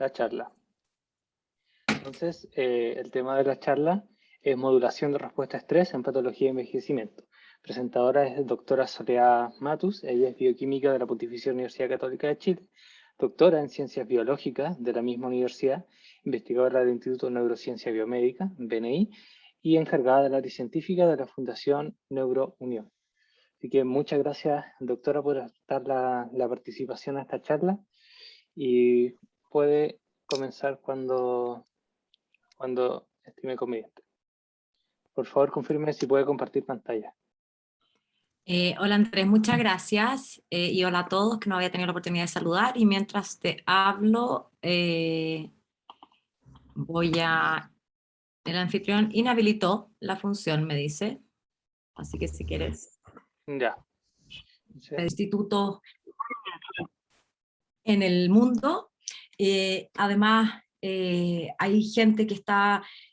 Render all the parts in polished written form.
la charla. Entonces, el tema de la charla es modulación de respuesta a estrés en patología de envejecimiento. Presentadora es doctora Soledad Matus, ella es bioquímica de la Pontificia Universidad Católica de Chile, doctora en ciencias biológicas de la misma universidad, investigadora del Instituto de Neurociencia Biomédica, BNI, y encargada del área científica de la Fundación NeuroUnión. Así que muchas gracias, doctora, por dar la participación a esta charla, y puede comenzar cuando estime conveniente. Por favor, confirme si puede compartir pantalla. Hola Andrés, muchas gracias y hola a todos que no había tenido la oportunidad de saludar, y mientras te hablo el anfitrión inhabilitó la función, me dice, así que si quieres, Ya. Sí. el instituto en el mundo. Además, hay gente que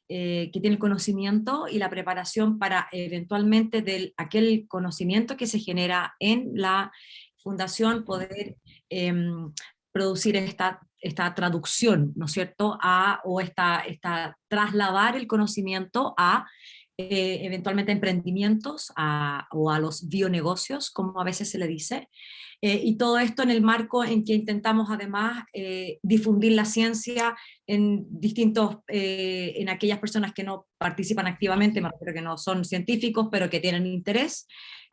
tiene el conocimiento y la preparación para eventualmente aquel conocimiento que se genera en la fundación poder producir esta traducción, ¿no es cierto?, o trasladar el conocimiento a eventualmente emprendimientos o a los bionegocios, como a veces se le dice. Y todo esto en el marco en que intentamos además difundir la ciencia en aquellas personas que no participan activamente, me refiero que no son científicos, pero que tienen interés.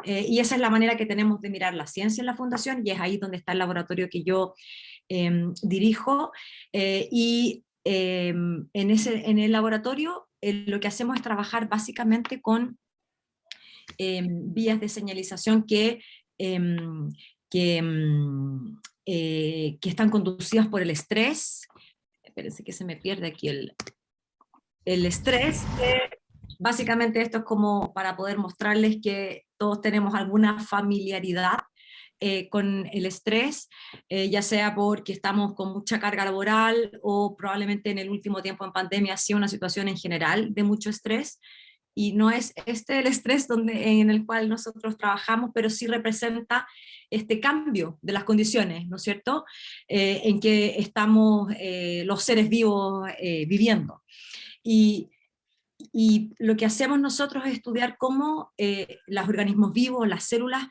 Y esa es la manera que tenemos de mirar la ciencia en la Fundación, y es ahí donde está el laboratorio que yo dirijo. En el laboratorio lo que hacemos es trabajar básicamente con vías de señalización que están conducidas por el estrés. Espérense que se me pierde aquí el estrés. Básicamente esto es como para poder mostrarles que todos tenemos alguna familiaridad con el estrés, ya sea porque estamos con mucha carga laboral o probablemente en el último tiempo en pandemia ha sido una situación en general de mucho estrés. Y no es el estrés en el cual nosotros trabajamos, pero sí representa este cambio de las condiciones, ¿no es cierto?, en que estamos los seres vivos viviendo. Y lo que hacemos nosotros es estudiar cómo los organismos vivos, las células,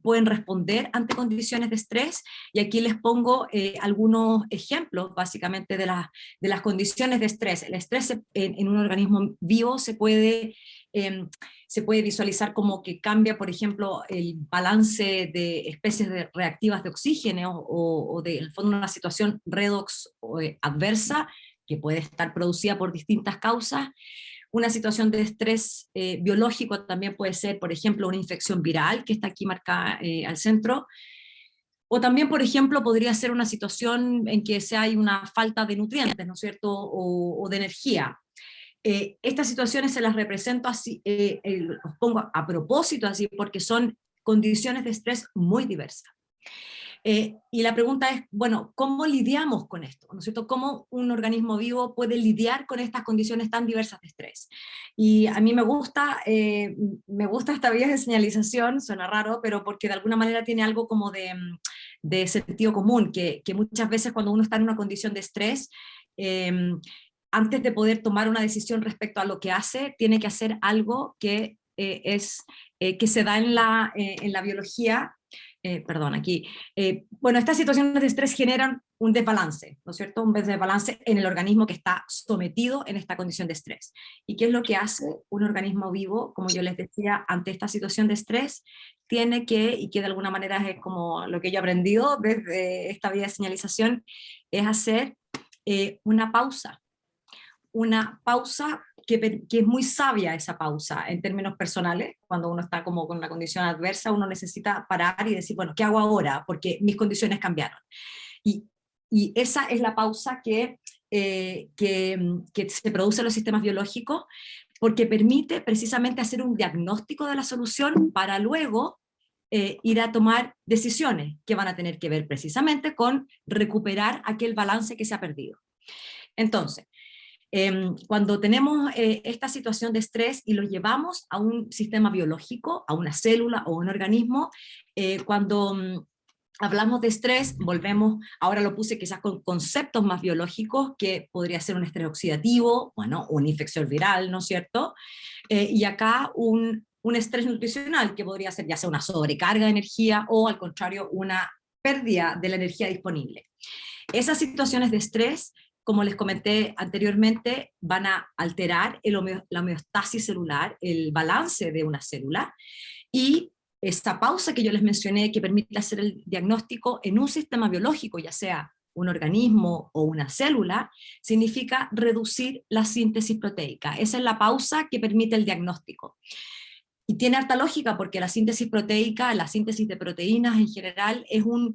pueden responder ante condiciones de estrés, y aquí les pongo algunos ejemplos básicamente de las condiciones de estrés. El estrés en un organismo vivo se puede visualizar como que cambia, por ejemplo, el balance de especies reactivas de oxígeno o en el fondo una situación redox adversa que puede estar producida por distintas causas. Una situación de estrés biológico también puede ser, por ejemplo, una infección viral, que está aquí marcada al centro, o también, por ejemplo, podría ser una situación en que hay una falta de nutrientes, ¿no es cierto?, o de energía. Estas situaciones se las represento así, los pongo a propósito así, porque son condiciones de estrés muy diversas. Y la pregunta es, bueno, ¿cómo lidiamos con esto? ¿No es cierto? ¿Cómo un organismo vivo puede lidiar con estas condiciones tan diversas de estrés? Y a mí me gusta esta vía de señalización, suena raro, pero porque de alguna manera tiene algo como de sentido común, que muchas veces cuando uno está en una condición de estrés, antes de poder tomar una decisión respecto a lo que hace, tiene que hacer algo que que se da en la biología. Perdón, aquí. Bueno, estas situaciones de estrés generan un desbalance, ¿no es cierto? Un desbalance en el organismo que está sometido en esta condición de estrés. ¿Y qué es lo que hace un organismo vivo? Como yo les decía, ante esta situación de estrés, tiene que de alguna manera es como lo que yo he aprendido desde esta vía de señalización, es hacer una pausa que es muy sabia, esa pausa en términos personales. Cuando uno está como con una condición adversa, uno necesita parar y decir, bueno, ¿qué hago ahora? Porque mis condiciones cambiaron. Y esa es la pausa que se produce en los sistemas biológicos, porque permite precisamente hacer un diagnóstico de la solución para luego ir a tomar decisiones que van a tener que ver precisamente con recuperar aquel balance que se ha perdido. Entonces, cuando tenemos esta situación de estrés y lo llevamos a un sistema biológico, a una célula o un organismo, cuando hablamos de estrés, volvemos, ahora lo puse quizás con conceptos más biológicos, que podría ser un estrés oxidativo, bueno, una infección viral, ¿no es cierto? Y acá un estrés nutricional, que podría ser ya sea una sobrecarga de energía o al contrario una pérdida de la energía disponible. Esas situaciones de estrés, como les comenté anteriormente, van a alterar la homeostasis celular, el balance de una célula, y esta pausa que yo les mencioné, que permite hacer el diagnóstico en un sistema biológico, ya sea un organismo o una célula, significa reducir la síntesis proteica. Esa es la pausa que permite el diagnóstico. Y tiene harta lógica, porque la síntesis proteica, la síntesis de proteínas en general, es un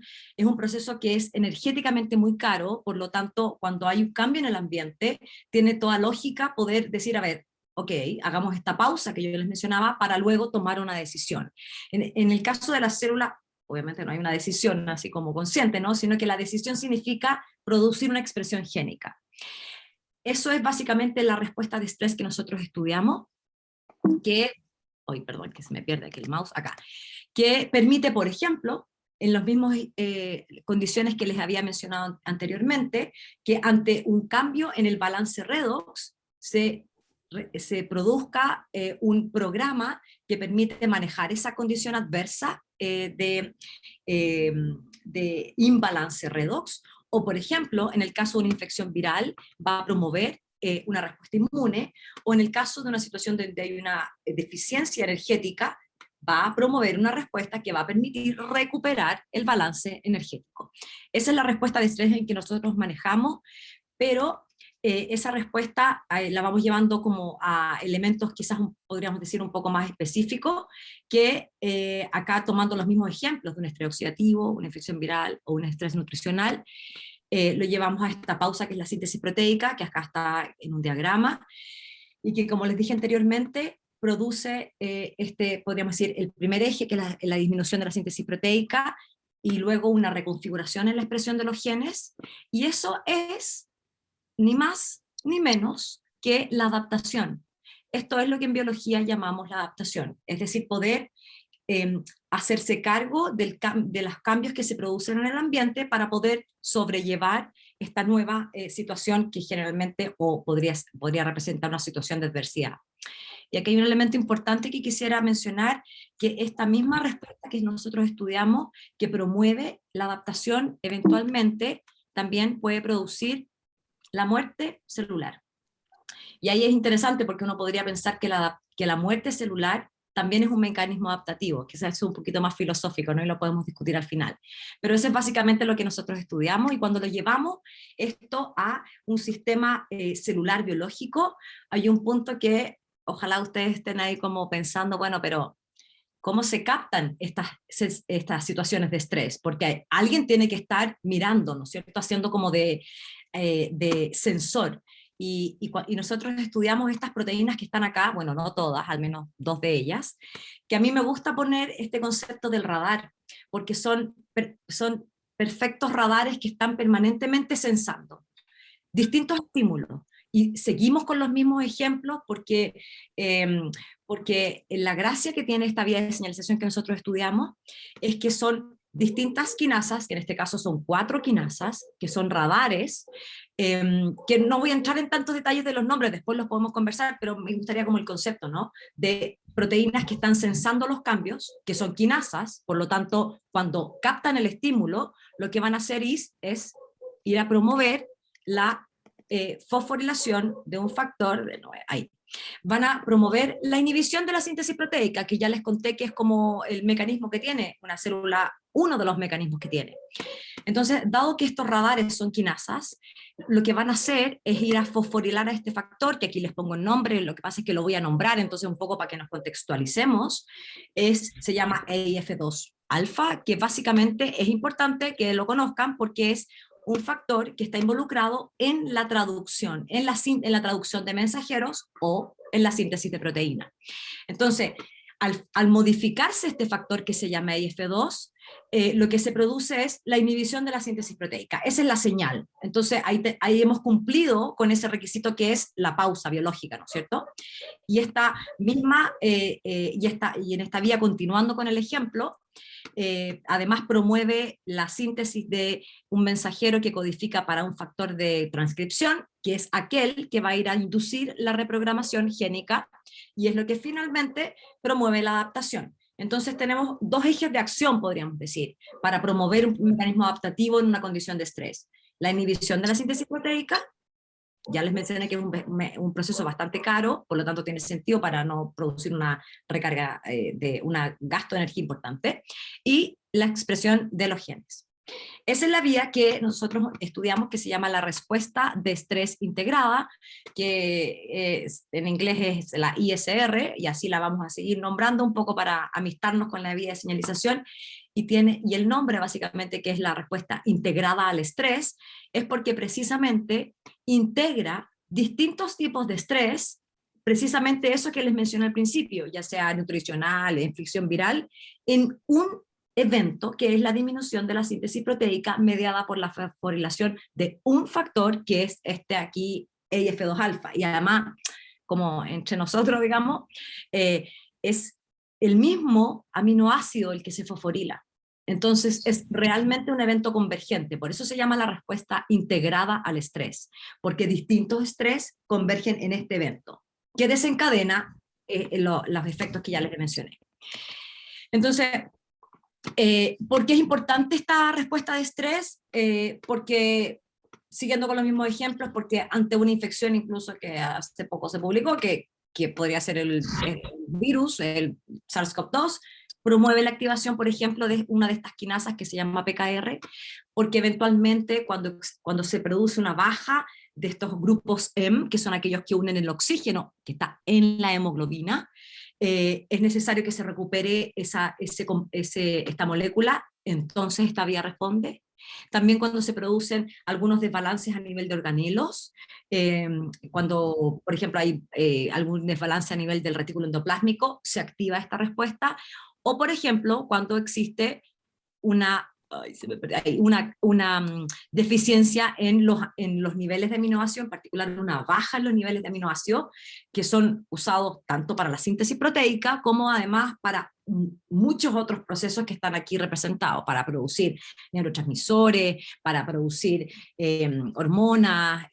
proceso que es energéticamente muy caro. Por lo tanto, cuando hay un cambio en el ambiente, tiene toda lógica poder decir, a ver, ok, hagamos esta pausa que yo les mencionaba para luego tomar una decisión. En el caso de la célula, obviamente no hay una decisión así como consciente, ¿no? Sino que la decisión significa producir una expresión génica. Eso es básicamente la respuesta de estrés que nosotros estudiamos, que, hoy perdón, que se me pierde aquí el mouse, acá, que permite, por ejemplo, en las mismas condiciones que les había mencionado anteriormente, que ante un cambio en el balance redox se produzca un programa que permite manejar esa condición adversa de imbalance redox, o por ejemplo, en el caso de una infección viral, va a promover una respuesta inmune, o en el caso de una situación donde hay una deficiencia energética, va a promover una respuesta que va a permitir recuperar el balance energético. Esa es la respuesta de estrés en que nosotros manejamos, pero esa respuesta la vamos llevando como a elementos quizás podríamos decir un poco más específicos, que acá tomando los mismos ejemplos de un estrés oxidativo, una infección viral o un estrés nutricional, lo llevamos a esta pausa que es la síntesis proteica, que acá está en un diagrama, y que, como les dije anteriormente, produce podríamos decir, el primer eje, que es la disminución de la síntesis proteica, y luego una reconfiguración en la expresión de los genes, y eso es ni más ni menos que la adaptación. Esto es lo que en biología llamamos la adaptación, es decir, poder hacerse cargo de los cambios que se producen en el ambiente para poder sobrellevar esta nueva situación que generalmente podría representar una situación de adversidad. Y aquí hay un elemento importante que quisiera mencionar, que esta misma respuesta que nosotros estudiamos, que promueve la adaptación, eventualmente también puede producir la muerte celular. Y ahí es interesante, porque uno podría pensar que la muerte celular también es un mecanismo adaptativo, que es un poquito más filosófico, ¿no? Y lo podemos discutir al final. Pero eso es básicamente lo que nosotros estudiamos, y cuando lo llevamos esto a un sistema celular biológico, hay un punto que ojalá ustedes estén ahí como pensando, bueno, pero ¿cómo se captan estas situaciones de estrés? Porque alguien tiene que estar mirando, ¿no es cierto?, haciendo como de sensor. Y nosotros estudiamos estas proteínas que están acá, bueno, no todas, al menos 2 de ellas, que a mí me gusta poner este concepto del radar, porque son perfectos radares que están permanentemente sensando distintos estímulos. Y seguimos con los mismos ejemplos porque la gracia que tiene esta vía de señalización que nosotros estudiamos es que son distintas quinasas, que en este caso son 4 quinasas, que son radares, que no voy a entrar en tantos detalles de los nombres, después los podemos conversar, pero me gustaría como el concepto, ¿no?, de proteínas que están sensando los cambios, que son quinasas. Por lo tanto, cuando captan el estímulo, lo que van a hacer es ir a promover la fosforilación de un factor, ahí, van a promover la inhibición de la síntesis proteica, que ya les conté que es como el mecanismo que tiene una célula, uno de los mecanismos que tiene. Entonces, dado que estos radares son quinasas, lo que van a hacer es ir a fosforilar a este factor, que aquí les pongo el nombre, lo que pasa es que lo voy a nombrar, entonces un poco para que nos contextualicemos, se llama EIF2 alfa, que básicamente es importante que lo conozcan porque es un factor que está involucrado en la traducción, en la traducción de mensajeros o en la síntesis de proteína. Entonces, al modificarse este factor que se llama IF2, lo que se produce es la inhibición de la síntesis proteica. Esa es la señal. Entonces, ahí hemos cumplido con ese requisito que es la pausa biológica, ¿no es cierto? Y esta misma, y en esta vía, continuando con el ejemplo, Además promueve la síntesis de un mensajero que codifica para un factor de transcripción, que es aquel que va a ir a inducir la reprogramación génica, y es lo que finalmente promueve la adaptación. Entonces tenemos dos ejes de acción, podríamos decir, para promover un mecanismo adaptativo en una condición de estrés. La inhibición de la síntesis proteica, ya les mencioné que es un proceso bastante caro, por lo tanto tiene sentido para no producir una recarga de un gasto de energía importante, y la expresión de los genes. Esa es la vía que nosotros estudiamos, que se llama la respuesta de estrés integrada, que en inglés es la ISR, y así la vamos a seguir nombrando un poco para amistarnos con la vía de señalización, y el nombre básicamente, que es la respuesta integrada al estrés, es porque precisamente integra distintos tipos de estrés, precisamente eso que les mencioné al principio, ya sea nutricional, infección viral, en un evento que es la disminución de la síntesis proteica mediada por la fosforilación de un factor que es este aquí, EIF2-alfa, y además, como entre nosotros, digamos, es el mismo aminoácido el que se fosforila. Entonces es realmente un evento convergente, por eso se llama la respuesta integrada al estrés, porque distintos estrés convergen en este evento, que desencadena los efectos que ya les mencioné. Entonces, ¿por qué es importante esta respuesta de estrés? Porque, siguiendo con los mismos ejemplos, porque ante una infección incluso que hace poco se publicó, que podría ser el virus, el SARS-CoV-2, promueve la activación, por ejemplo, de una de estas quinasas que se llama PKR, porque eventualmente cuando se produce una baja de estos grupos M, que son aquellos que unen el oxígeno que está en la hemoglobina, es necesario que se recupere esta molécula, entonces esta vía responde. También cuando se producen algunos desbalances a nivel de organelos, cuando, por ejemplo, hay algún desbalance a nivel del retículo endoplásmico, se activa esta respuesta, o por ejemplo, cuando existe una deficiencia en los niveles de aminoácidos, en particular una baja en los niveles de aminoácidos, que son usados tanto para la síntesis proteica como además para muchos otros procesos que están aquí representados, para producir neurotransmisores, para producir hormonas,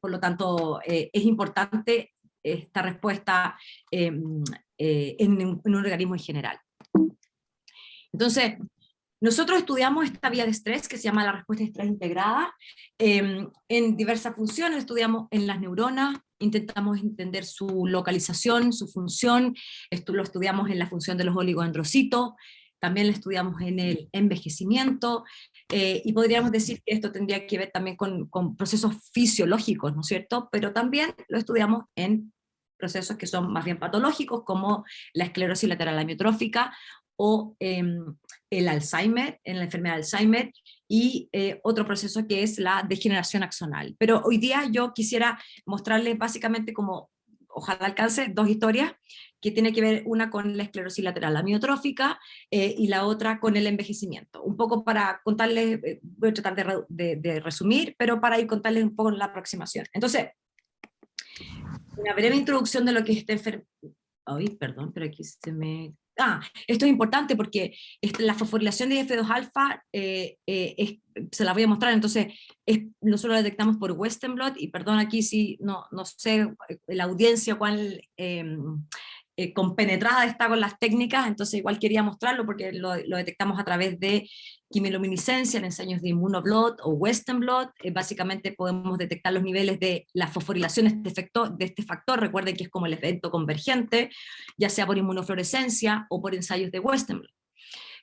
por lo tanto es importante esta respuesta en un organismo en general. Entonces, nosotros estudiamos esta vía de estrés que se llama la respuesta de estrés integrada en diversas funciones. Estudiamos en las neuronas, intentamos entender su localización, su función, lo estudiamos en la función de los oligodendrocitos, también lo estudiamos en el envejecimiento, y podríamos decir que esto tendría que ver también con procesos fisiológicos, ¿no es cierto? Pero también lo estudiamos en procesos que son más bien patológicos, como la esclerosis lateral amiotrófica, o el Alzheimer, en la enfermedad de Alzheimer, y otro proceso que es la degeneración axonal. Pero hoy día yo quisiera mostrarles básicamente como, ojalá alcance, dos historias, que tiene que ver una con la esclerosis lateral amiotrófica y la otra con el envejecimiento. Un poco para contarles, voy a tratar de resumir, pero para ir contarles un poco la aproximación. Entonces, una breve introducción de lo que es esta enfermedad. Ay, perdón, pero aquí se me... esto es importante porque la fosforilación de IF2-alfa se la voy a mostrar. Entonces nosotros la detectamos por Western blot, y perdón aquí si no sé la audiencia cuál compenetrada está con las técnicas, entonces igual quería mostrarlo porque lo detectamos a través de quimiluminiscencia en ensayos de Immunoblot o Western blot. Básicamente podemos detectar los niveles de la fosforilación de este factor. Recuerden que es como el evento convergente, ya sea por inmunofluorescencia o por ensayos de Western blot.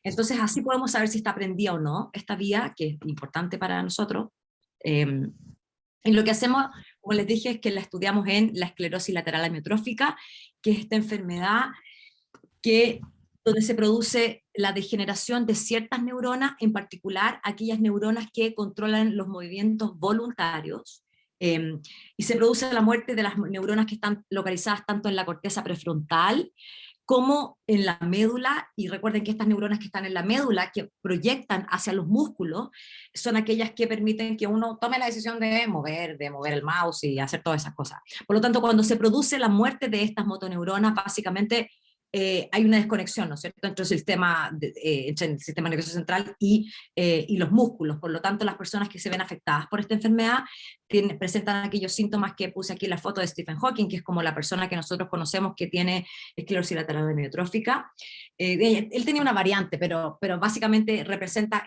Entonces así podemos saber si está prendida o no esta vía, que es importante para nosotros. Y lo que hacemos, como les dije, es que la estudiamos en la esclerosis lateral amiotrófica, que es esta enfermedad donde se produce la degeneración de ciertas neuronas, en particular aquellas neuronas que controlan los movimientos voluntarios, y se produce la muerte de las neuronas que están localizadas tanto en la corteza prefrontal como en la médula. Y recuerden que estas neuronas que están en la médula, que proyectan hacia los músculos, son aquellas que permiten que uno tome la decisión de mover el mouse y hacer todas esas cosas. Por lo tanto, cuando se produce la muerte de estas motoneuronas, básicamente hay una desconexión, ¿no es cierto?, entre entre el sistema nervioso central y los músculos. Por lo tanto, las personas que se ven afectadas por esta enfermedad presentan aquellos síntomas que puse aquí en la foto de Stephen Hawking, que es como la persona que nosotros conocemos que tiene esclerosis lateral amiotrófica. Él tenía una variante, pero básicamente representa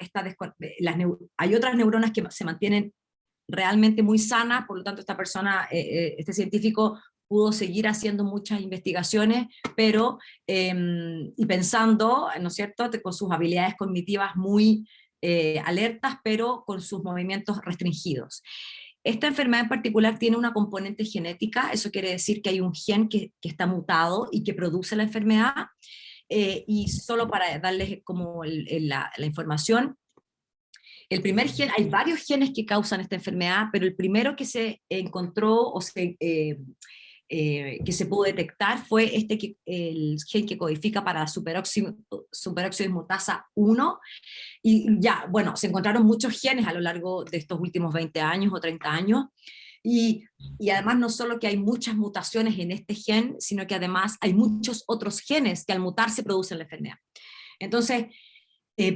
hay otras neuronas que se mantienen realmente muy sanas, por lo tanto esta persona, este científico, pudo seguir haciendo muchas investigaciones, pero, y pensando, ¿no es cierto?, con sus habilidades cognitivas muy alertas, pero con sus movimientos restringidos. Esta enfermedad en particular tiene una componente genética, eso quiere decir que hay un gen que está mutado y que produce la enfermedad, y solo para darles como la información, el primer gen, hay varios genes que causan esta enfermedad, pero el primero que se encontró que se pudo detectar fue el gen que codifica para la superoxidismutasa 1, y ya, bueno, se encontraron muchos genes a lo largo de estos últimos 20 años o 30 años, y además no solo que hay muchas mutaciones en este gen, sino que además hay muchos otros genes que al mutar se producen la enfermedad. Entonces,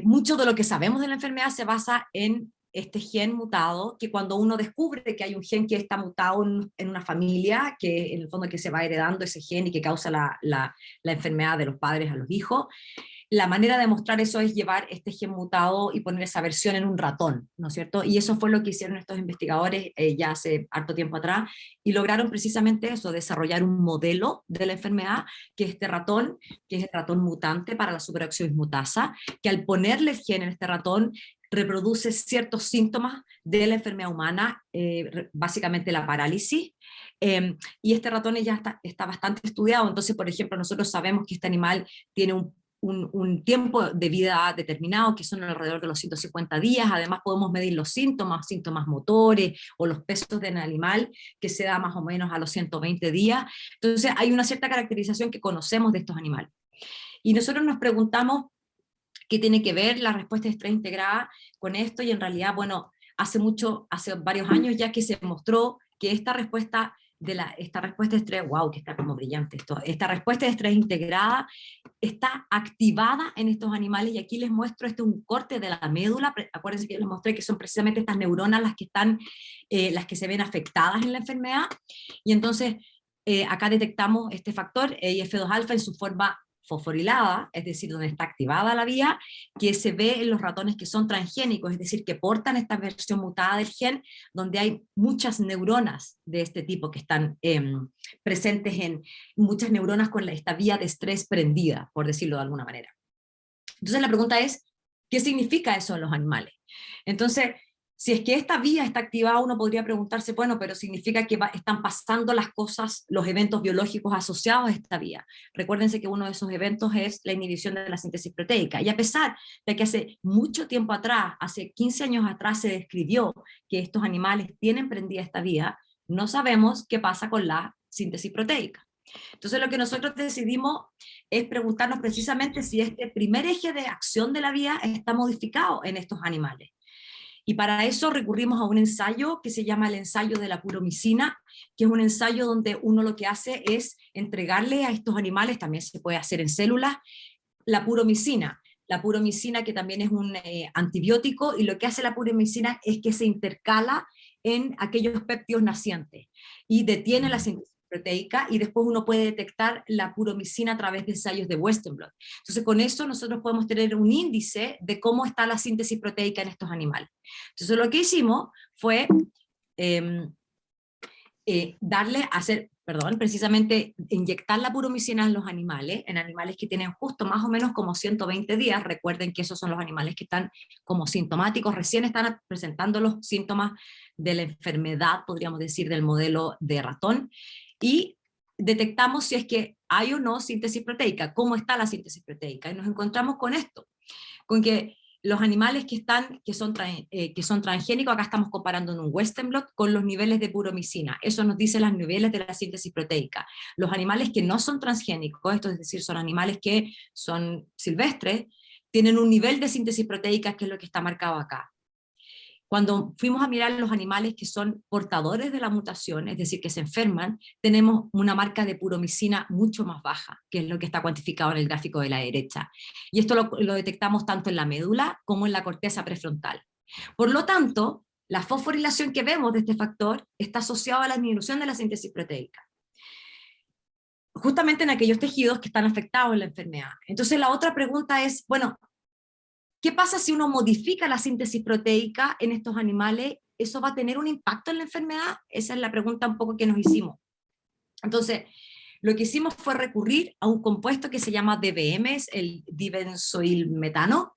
mucho de lo que sabemos de la enfermedad se basa en este gen mutado, que cuando uno descubre que hay un gen que está mutado en una familia, que en el fondo que se va heredando ese gen y que causa la enfermedad de los padres a los hijos, la manera de mostrar eso es llevar este gen mutado y poner esa versión en un ratón, ¿no es cierto? Y eso fue lo que hicieron estos investigadores ya hace harto tiempo atrás, y lograron precisamente eso, desarrollar un modelo de la enfermedad, que es este ratón, que es el ratón mutante para la superoxidismutasa, que al ponerle el gen en este ratón, reproduce ciertos síntomas de la enfermedad humana, básicamente la parálisis, y este ratón ya está bastante estudiado. Entonces, por ejemplo, nosotros sabemos que este animal tiene un tiempo de vida determinado, que son alrededor de los 150 días, además podemos medir los síntomas motores o los pesos del animal, que se da más o menos a los 120 días, entonces hay una cierta caracterización que conocemos de estos animales. Y nosotros nos preguntamos qué tiene que ver la respuesta de estrés integrada con esto, y en realidad, bueno, hace varios años ya que se mostró que esta respuesta de estrés, wow, que está como brillante esto, esta respuesta de estrés integrada está activada en estos animales, y aquí les muestro, este es un corte de la médula, acuérdense que les mostré que son precisamente estas neuronas las que se ven afectadas en la enfermedad, y entonces acá detectamos este factor, IF2-alfa en su forma fosforilada, es decir, donde está activada la vía, que se ve en los ratones que son transgénicos, es decir, que portan esta versión mutada del gen, donde hay muchas neuronas de este tipo que están presentes muchas neuronas con esta vía de estrés prendida, por decirlo de alguna manera. Entonces la pregunta es, ¿qué significa eso en los animales? Entonces, si es que esta vía está activada, uno podría preguntarse, bueno, pero significa que están pasando las cosas, los eventos biológicos asociados a esta vía. Recuérdense que uno de esos eventos es la inhibición de la síntesis proteica, y a pesar de que hace mucho tiempo atrás, hace 15 años atrás, se describió que estos animales tienen prendida esta vía, no sabemos qué pasa con la síntesis proteica. Entonces lo que nosotros decidimos es preguntarnos precisamente si este primer eje de acción de la vía está modificado en estos animales. Y para eso recurrimos a un ensayo que se llama el ensayo de la puromicina, que es un ensayo donde uno lo que hace es entregarle a estos animales, también se puede hacer en células, la puromicina. La puromicina, que también es un antibiótico, y lo que hace la puromicina es que se intercala en aquellos péptidos nacientes y detiene la síntesis proteica, y después uno puede detectar la puromicina a través de ensayos de Western blot. Entonces con eso nosotros podemos tener un índice de cómo está la síntesis proteica en estos animales. Entonces lo que hicimos fue precisamente inyectar la puromicina en los animales, en animales que tienen justo más o menos como 120 días, recuerden que esos son los animales que están como sintomáticos, recién están presentando los síntomas de la enfermedad, podríamos decir, del modelo de ratón, y detectamos si es que hay o no síntesis proteica, cómo está la síntesis proteica, y nos encontramos con esto, con que los animales que son transgénicos, acá estamos comparando en un Western blot con los niveles de puromicina, eso nos dice los niveles de la síntesis proteica. Los animales que no son transgénicos, esto es decir, son animales que son silvestres, tienen un nivel de síntesis proteica que es lo que está marcado acá. Cuando fuimos a mirar los animales que son portadores de la mutación, es decir, que se enferman, tenemos una marca de puromicina mucho más baja, que es lo que está cuantificado en el gráfico de la derecha. Y esto lo detectamos tanto en la médula como en la corteza prefrontal. Por lo tanto, la fosforilación que vemos de este factor está asociada a la disminución de la síntesis proteica, justamente en aquellos tejidos que están afectados en la enfermedad. Entonces la otra pregunta es, bueno, ¿qué pasa si uno modifica la síntesis proteica en estos animales? ¿Eso va a tener un impacto en la enfermedad? Esa es la pregunta un poco que nos hicimos. Entonces, lo que hicimos fue recurrir a un compuesto que se llama DBM, el dibenzoilmetano,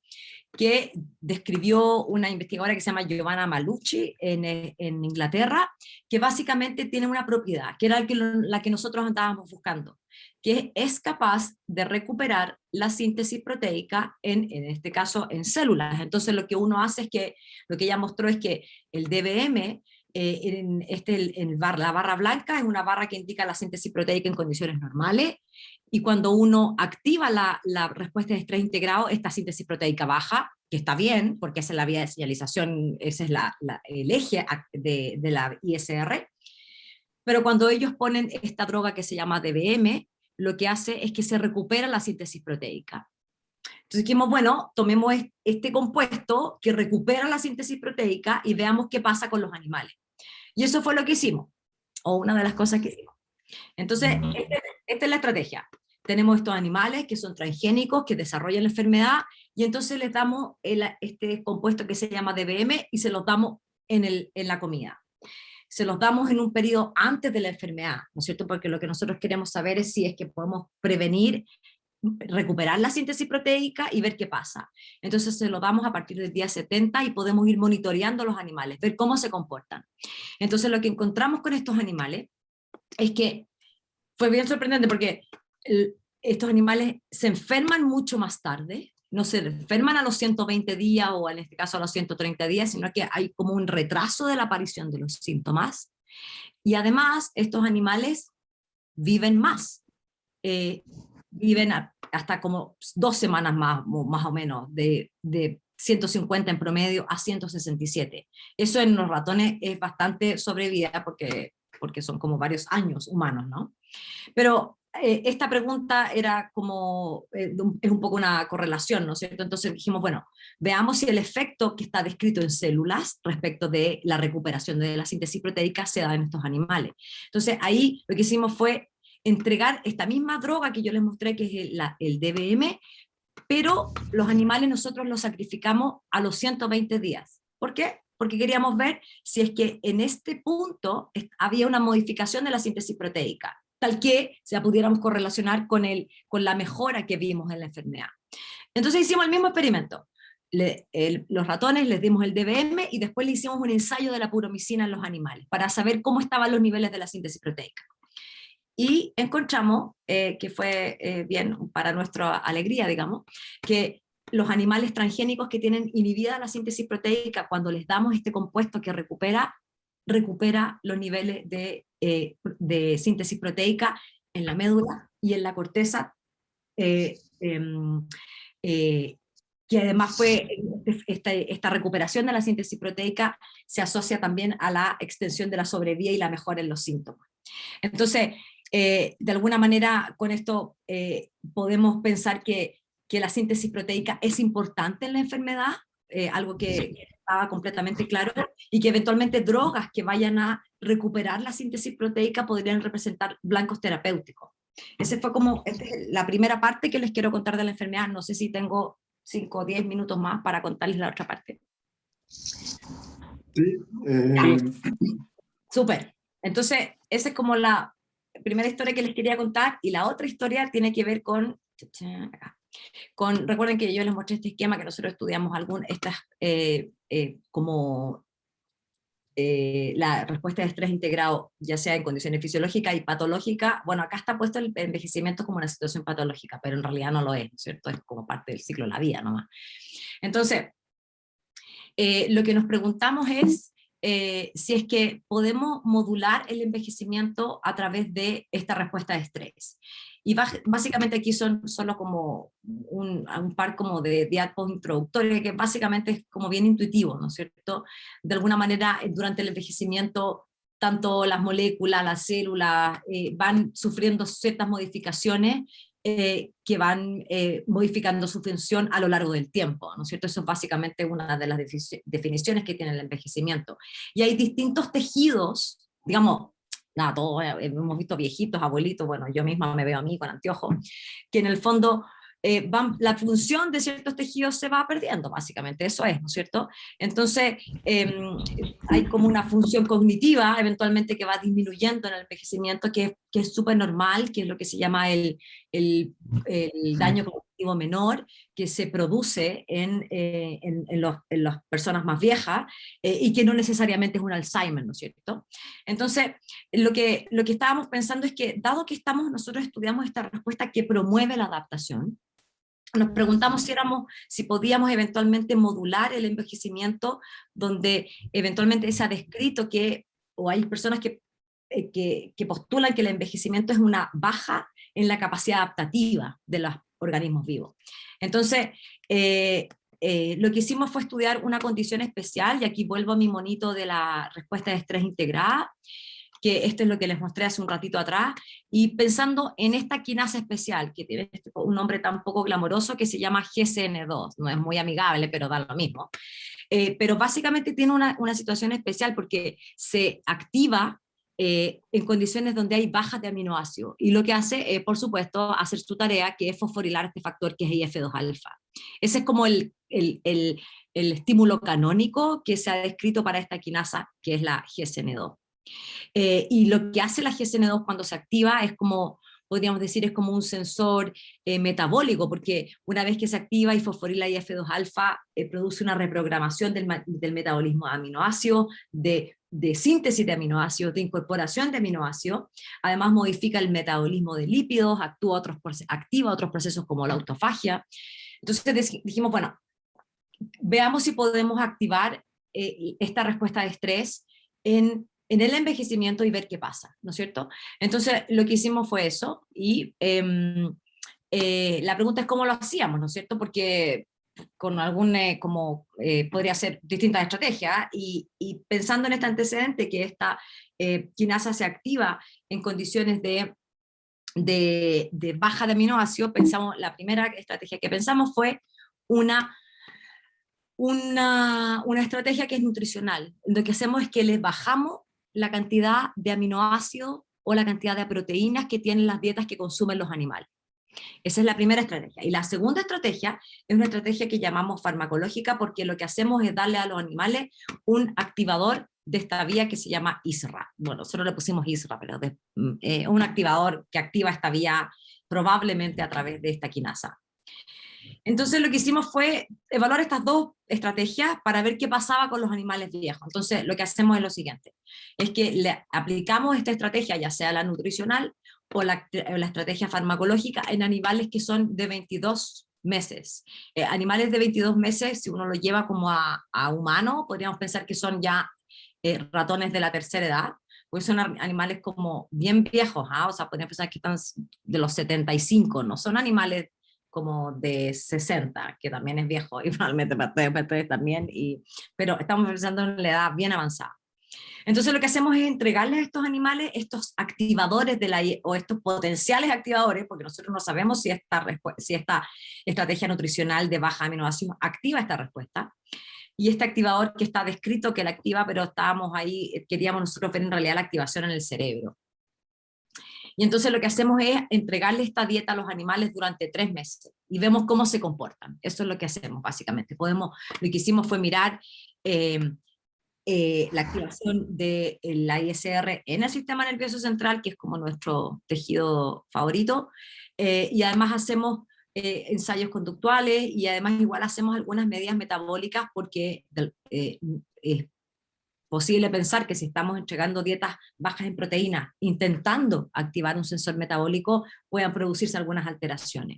que describió una investigadora que se llama Giovanna Malucci en Inglaterra, que básicamente tiene una propiedad, que era la que nosotros andábamos buscando, que es capaz de recuperar la síntesis proteica, en este caso en células. Entonces lo que uno hace es que, lo que ella mostró es que el DBM, la barra blanca es una barra que indica la síntesis proteica en condiciones normales, y cuando uno activa la respuesta de estrés integrado, esta síntesis proteica baja, que está bien, porque esa es la vía de señalización, ese es el eje de la ISR, pero cuando ellos ponen esta droga que se llama DBM, lo que hace es que se recupera la síntesis proteica. Entonces dijimos, bueno, tomemos este compuesto que recupera la síntesis proteica y veamos qué pasa con los animales. Y eso fue lo que hicimos, o una de las cosas que hicimos. Entonces, esta es la estrategia. Tenemos estos animales que son transgénicos, que desarrollan la enfermedad, y entonces les damos este compuesto que se llama DBM y se los damos en la comida. Se los damos en un periodo antes de la enfermedad, ¿no es cierto? Porque lo que nosotros queremos saber es si es que podemos prevenir, recuperar la síntesis proteica y ver qué pasa. Entonces se lo damos a partir del día 70 y podemos ir monitoreando los animales, ver cómo se comportan. Entonces lo que encontramos con estos animales es que fue bien sorprendente porque estos animales se enferman mucho más tarde, no se enferman a los 120 días o en este caso a los 130 días, sino que hay como un retraso de la aparición de los síntomas. Y además estos animales viven más, viven hasta como 2 semanas más o menos, de 150 en promedio a 167. Eso en los ratones es bastante sobrevida porque son como varios años humanos, ¿no? Pero esta pregunta era como, es un poco una correlación, ¿no es cierto? Entonces dijimos, bueno, veamos si el efecto que está descrito en células respecto de la recuperación de la síntesis proteica se da en estos animales. Entonces ahí lo que hicimos fue entregar esta misma droga que yo les mostré, que es el DBM, pero los animales nosotros los sacrificamos a los 120 días. ¿Por qué? Porque queríamos ver si es que en este punto había una modificación de la síntesis proteica, tal que se la pudiéramos correlacionar con la mejora que vimos en la enfermedad. Entonces hicimos el mismo experimento. Los ratones les dimos el DBM y después le hicimos un ensayo de la puromicina en los animales para saber cómo estaban los niveles de la síntesis proteica. Y encontramos, que fue bien para nuestra alegría, digamos, que los animales transgénicos que tienen inhibida la síntesis proteica, cuando les damos este compuesto que recupera los niveles de síntesis proteica en la médula y en la corteza, que además fue esta recuperación de la síntesis proteica se asocia también a la extensión de la sobrevida y la mejora en los síntomas. Entonces, de alguna manera con esto podemos pensar que la síntesis proteica es importante en la enfermedad, algo que estaba completamente claro, y que eventualmente drogas que vayan a recuperar la síntesis proteica podrían representar blancos terapéuticos. Esa fue como la primera parte que les quiero contar de la enfermedad. No sé si tengo 5 o 10 minutos más para contarles la otra parte. Sí. Súper. Entonces, esa es como la primera historia que les quería contar, y la otra historia tiene que ver recuerden que yo les mostré este esquema que nosotros estudiamos la respuesta de estrés integrado, ya sea en condiciones fisiológicas y patológicas. Bueno, acá está puesto el envejecimiento como una situación patológica, pero en realidad no lo es, ¿no es cierto? Es como parte del ciclo de la vida nomás. Entonces, lo que nos preguntamos es si es que podemos modular el envejecimiento a través de esta respuesta de estrés. y básicamente aquí son solo como un par como de diapos introductorios, que básicamente es como bien intuitivo, ¿no es cierto? De alguna manera, durante el envejecimiento, tanto las moléculas, las células, van sufriendo ciertas modificaciones que van modificando su función a lo largo del tiempo, ¿no es cierto? Eso es básicamente una de las definiciones que tiene el envejecimiento. Y hay distintos tejidos, digamos, nada, todos hemos visto viejitos, abuelitos, bueno, yo misma me veo a mí con anteojos, que en el fondo la función de ciertos tejidos se va perdiendo, básicamente, eso es, ¿no es cierto? Entonces, hay como una función cognitiva, eventualmente, que va disminuyendo en el envejecimiento, que es súper normal, que es lo que se llama el daño cognitivo menor, que se produce en las personas más viejas, y que no necesariamente es un Alzheimer, ¿no es cierto? Entonces, lo que estábamos pensando es que, dado que nosotros estudiamos esta respuesta que promueve la adaptación, nos preguntamos si podíamos eventualmente modular el envejecimiento, donde eventualmente se ha descrito o hay personas que postulan que el envejecimiento es una baja en la capacidad adaptativa de los organismos vivos. Entonces, lo que hicimos fue estudiar una condición especial, y aquí vuelvo a mi monito de la respuesta de estrés integrada, que esto es lo que les mostré hace un ratito atrás, y pensando en esta quinasa especial, que tiene un nombre tan poco glamoroso, que se llama GCN2, no es muy amigable, pero da lo mismo. Pero básicamente tiene una situación especial porque se activa en condiciones donde hay bajas de aminoácidos, y lo que hace es, por supuesto, hacer su tarea, que es fosforilar este factor que es IF2-alfa. Ese es como el estímulo canónico que se ha descrito para esta quinasa, que es la GSN2. Y lo que hace la GSN2 cuando se activa es como, podríamos decir, es como un sensor metabólico, porque una vez que se activa y fosforila IF2-alfa, produce una reprogramación del metabolismo de aminoácidos, de síntesis de aminoácidos, de incorporación de aminoácidos. Además modifica el metabolismo de lípidos, activa otros procesos como la autofagia. Entonces dijimos, bueno, veamos si podemos activar esta respuesta de estrés en el envejecimiento y ver qué pasa, ¿no es cierto? Entonces lo que hicimos fue eso, y la pregunta es cómo lo hacíamos, ¿no es cierto? Porque con podría ser distintas estrategias, y pensando en este antecedente, que esta quinasa se activa en condiciones de baja de aminoácidos, la primera estrategia que pensamos fue una estrategia que es nutricional. Lo que hacemos es que les bajamos la cantidad de aminoácidos o la cantidad de proteínas que tienen las dietas que consumen los animales. Esa es la primera estrategia. Y la segunda estrategia es una estrategia que llamamos farmacológica, porque lo que hacemos es darle a los animales un activador de esta vía que se llama ISRA. Bueno, nosotros le pusimos ISRA, pero un activador que activa esta vía probablemente a través de esta quinasa. Entonces lo que hicimos fue evaluar estas dos estrategias para ver qué pasaba con los animales viejos. Entonces lo que hacemos es lo siguiente, es que le aplicamos esta estrategia, ya sea la nutricional o la estrategia farmacológica, en animales que son de 22 meses. Animales de 22 meses, si uno lo lleva como a humano, podríamos pensar que son ya ratones de la tercera edad, porque son animales como bien viejos, o sea, podríamos pensar que están de los 75, no son animales como de 60, que también es viejo, y probablemente para ustedes también, pero estamos pensando en la edad bien avanzada. Entonces lo que hacemos es entregarles a estos animales estos activadores o estos potenciales activadores, porque nosotros no sabemos si esta estrategia nutricional de baja aminoácidos activa esta respuesta, y este activador que está descrito que la activa, pero estábamos ahí, queríamos nosotros ver en realidad la activación en el cerebro. Y entonces lo que hacemos es entregarle esta dieta a los animales durante 3 meses y vemos cómo se comportan. Eso es lo que hacemos básicamente. Lo que hicimos fue mirar la activación de la ISR en el sistema nervioso central, que es como nuestro tejido favorito, y además hacemos ensayos conductuales, y además igual hacemos algunas medidas metabólicas, porque es posible pensar que si estamos entregando dietas bajas en proteínas, intentando activar un sensor metabólico, puedan producirse algunas alteraciones.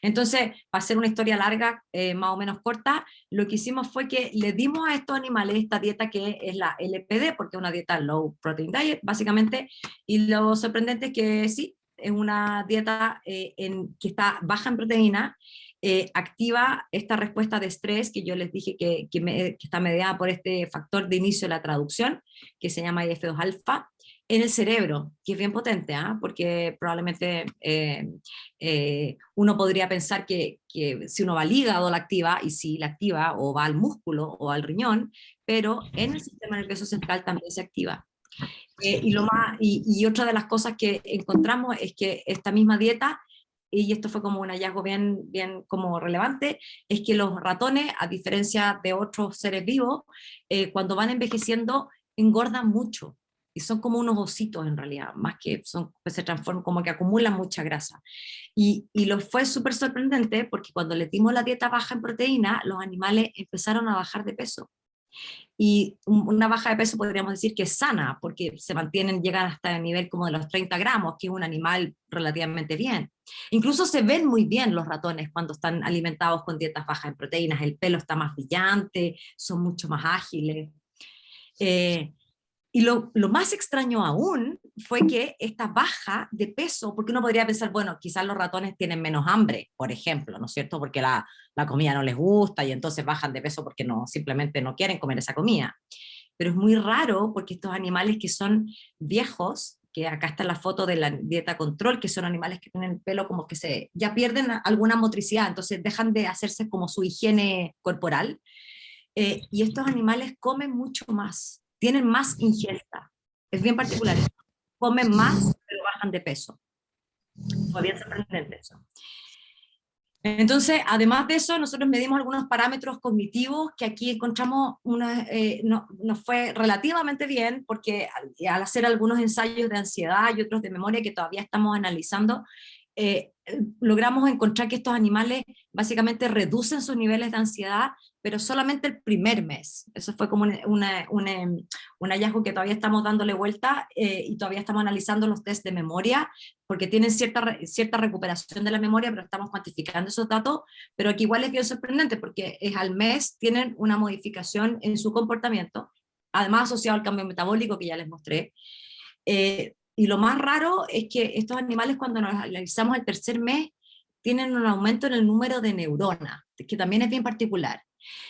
Entonces, para hacer una historia larga, más o menos corta, lo que hicimos fue que le dimos a estos animales esta dieta que es la LPD, porque es una dieta Low Protein Diet, básicamente, y lo sorprendente es que sí, es una dieta que está baja en proteína, activa esta respuesta de estrés que yo les dije que está mediada por este factor de inicio de la traducción, que se llama IF2 alfa, en el cerebro, que es bien potente, ¿eh? Porque probablemente uno podría pensar que si uno va al hígado la activa, y si la activa, o va al músculo o al riñón, pero en el sistema nervioso central también se activa. Y otra de las cosas que encontramos es que esta misma dieta, y esto fue como un hallazgo bien, bien como relevante, es que los ratones, a diferencia de otros seres vivos, cuando van envejeciendo, engordan mucho. Y son como unos ositos en realidad, más que pues se transforman, como que acumulan mucha grasa. Y lo fue súper sorprendente porque cuando les dimos la dieta baja en proteína, los animales empezaron a bajar de peso. Y una baja de peso podríamos decir que es sana, porque se mantienen, llegan hasta el nivel como de los 30 gramos, que es un animal relativamente bien. Incluso se ven muy bien los ratones cuando están alimentados con dietas bajas en proteínas, el pelo está más brillante, son mucho más ágiles. Y lo más extraño aún fue que esta baja de peso, porque uno podría pensar, bueno, quizás los ratones tienen menos hambre, por ejemplo, ¿no es cierto? Porque la comida no les gusta y entonces bajan de peso porque no, simplemente no quieren comer esa comida. Pero es muy raro porque estos animales que son viejos, que acá está la foto de la dieta control, que son animales que tienen el pelo como que ya pierden alguna motricidad, entonces dejan de hacerse como su higiene corporal, y estos animales comen mucho más, tienen más ingesta. Es bien particular. Comen más, pero bajan de peso. Fue bien sorprendente eso. Entonces, además de eso, nosotros medimos algunos parámetros cognitivos que aquí encontramos, nos fue relativamente bien, porque al hacer algunos ensayos de ansiedad y otros de memoria que todavía estamos analizando, logramos encontrar que estos animales básicamente reducen sus niveles de ansiedad, pero solamente el primer mes. Eso fue como un hallazgo que todavía estamos dándole vuelta, y todavía estamos analizando los test de memoria, porque tienen cierta recuperación de la memoria, pero estamos cuantificando esos datos, pero aquí igual es bien sorprendente, porque al mes tienen una modificación en su comportamiento, además asociado al cambio metabólico que ya les mostré. Y lo más raro es que estos animales, cuando nos analizamos el tercer mes, tienen un aumento en el número de neuronas, que también es bien particular.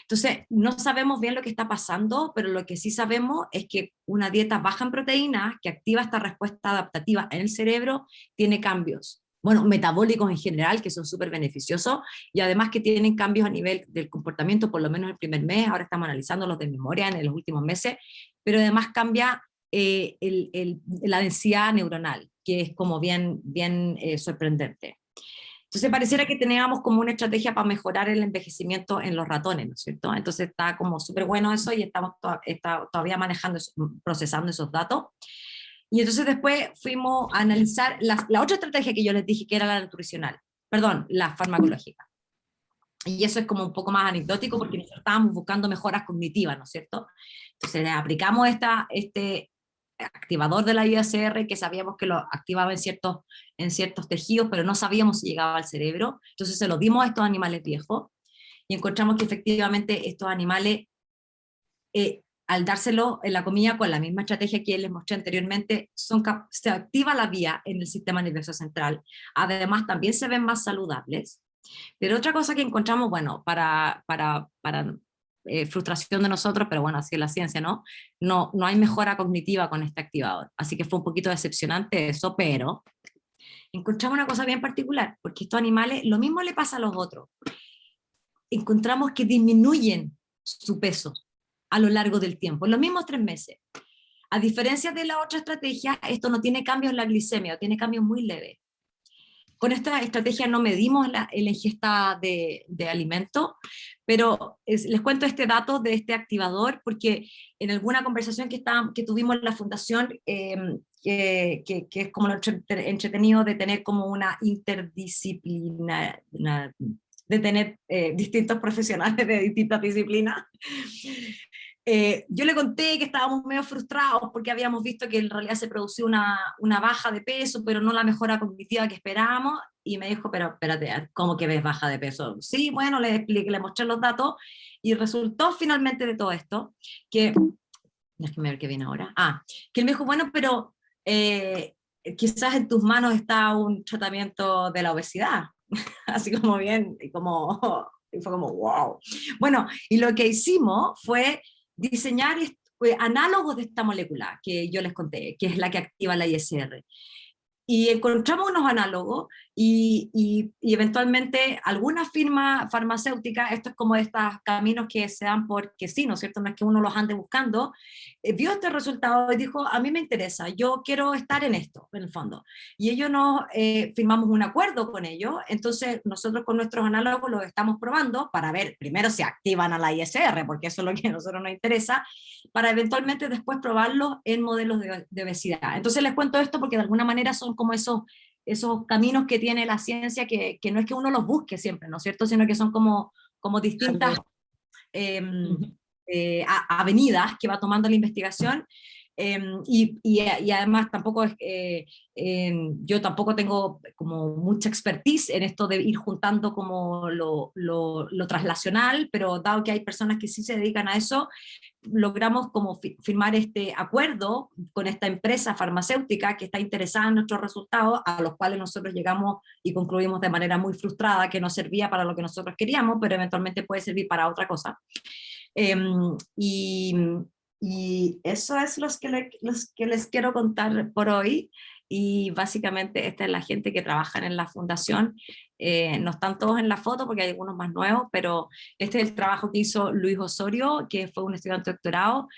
Entonces, no sabemos bien lo que está pasando, pero lo que sí sabemos es que una dieta baja en proteínas, que activa esta respuesta adaptativa en el cerebro, tiene cambios, bueno, metabólicos en general, que son súper beneficiosos, y además que tienen cambios a nivel del comportamiento, por lo menos el primer mes, ahora estamos analizando los de memoria en los últimos meses, pero además cambia la densidad neuronal, que es como bien, bien sorprendente. Entonces pareciera que teníamos como una estrategia para mejorar el envejecimiento en los ratones, ¿no es cierto? Entonces está como súper bueno eso y estamos todavía manejando, procesando esos datos. Y entonces después fuimos a analizar la otra estrategia que yo les dije, que era la nutricional, perdón, la farmacológica. Y eso es como un poco más anecdótico porque nosotros estábamos buscando mejoras cognitivas, ¿no es cierto? Entonces aplicamos este activador de la IACR, que sabíamos que lo activaba en ciertos tejidos, pero no sabíamos si llegaba al cerebro. Entonces se lo dimos a estos animales viejos y encontramos que efectivamente estos animales, al dárselo en la comida con la misma estrategia que les mostré anteriormente, se activa la vía en el sistema nervioso central. Además, también se ven más saludables. Pero otra cosa que encontramos, bueno, para frustración de nosotros, pero bueno, así es la ciencia, ¿no? No hay mejora cognitiva con este activador. Así que fue un poquito decepcionante eso, pero encontramos una cosa bien particular, porque estos animales, lo mismo le pasa a los otros. Encontramos que disminuyen su peso a lo largo del tiempo, en los mismos 3 meses. A diferencia de la otra estrategia, esto no tiene cambios en la glicemia, tiene cambios muy leves. Con esta estrategia no medimos la ingesta de alimentos, pero les cuento este dato de este activador porque en alguna conversación que tuvimos en la fundación, que es como lo entretenido de tener como una interdisciplina, de tener distintos profesionales de distintas disciplinas. Yo le conté que estábamos medio frustrados porque habíamos visto que en realidad se producía una baja de peso, pero no la mejora cognitiva que esperábamos, y me dijo, pero espérate, ¿cómo que ves baja de peso? Sí, bueno, le expliqué, le mostré los datos, y resultó finalmente de todo esto, que, déjame ver qué viene ahora, que él me dijo, bueno, pero quizás en tus manos está un tratamiento de la obesidad. Así como bien, y fue como wow. Bueno, y lo que hicimos fue diseñar análogos de esta molécula que yo les conté, que es la que activa la ISR. Y encontramos unos análogos y eventualmente alguna firma farmacéutica, esto es como de estos caminos que se dan porque sí, ¿no es cierto? No es que uno los ande buscando, vio este resultado y dijo, a mí me interesa, yo quiero estar en esto, en el fondo. Y ellos nos firmamos un acuerdo con ellos, entonces nosotros con nuestros análogos los estamos probando para ver primero si activan a la ISR, porque eso es lo que a nosotros nos interesa, para eventualmente después probarlos en modelos de obesidad. Entonces les cuento esto porque de alguna manera son como esos caminos que tiene la ciencia que no es que uno los busque siempre, ¿no es cierto? Sino que son como distintas avenidas que va tomando la investigación. Y además tampoco es, yo tampoco tengo como mucha expertise en esto de ir juntando como lo traslacional, pero dado que hay personas que sí se dedican a eso, logramos como firmar este acuerdo con esta empresa farmacéutica que está interesada en nuestros resultados, a los cuales nosotros llegamos y concluimos de manera muy frustrada que no servía para lo que nosotros queríamos, pero eventualmente puede servir para otra cosa. Y eso es los que les quiero contar por hoy. Y básicamente esta es la gente que trabaja en la fundación. No están todos en la foto porque hay algunos más nuevos, pero este es el trabajo que hizo Luis Osorio, que fue un estudiante de doctorado,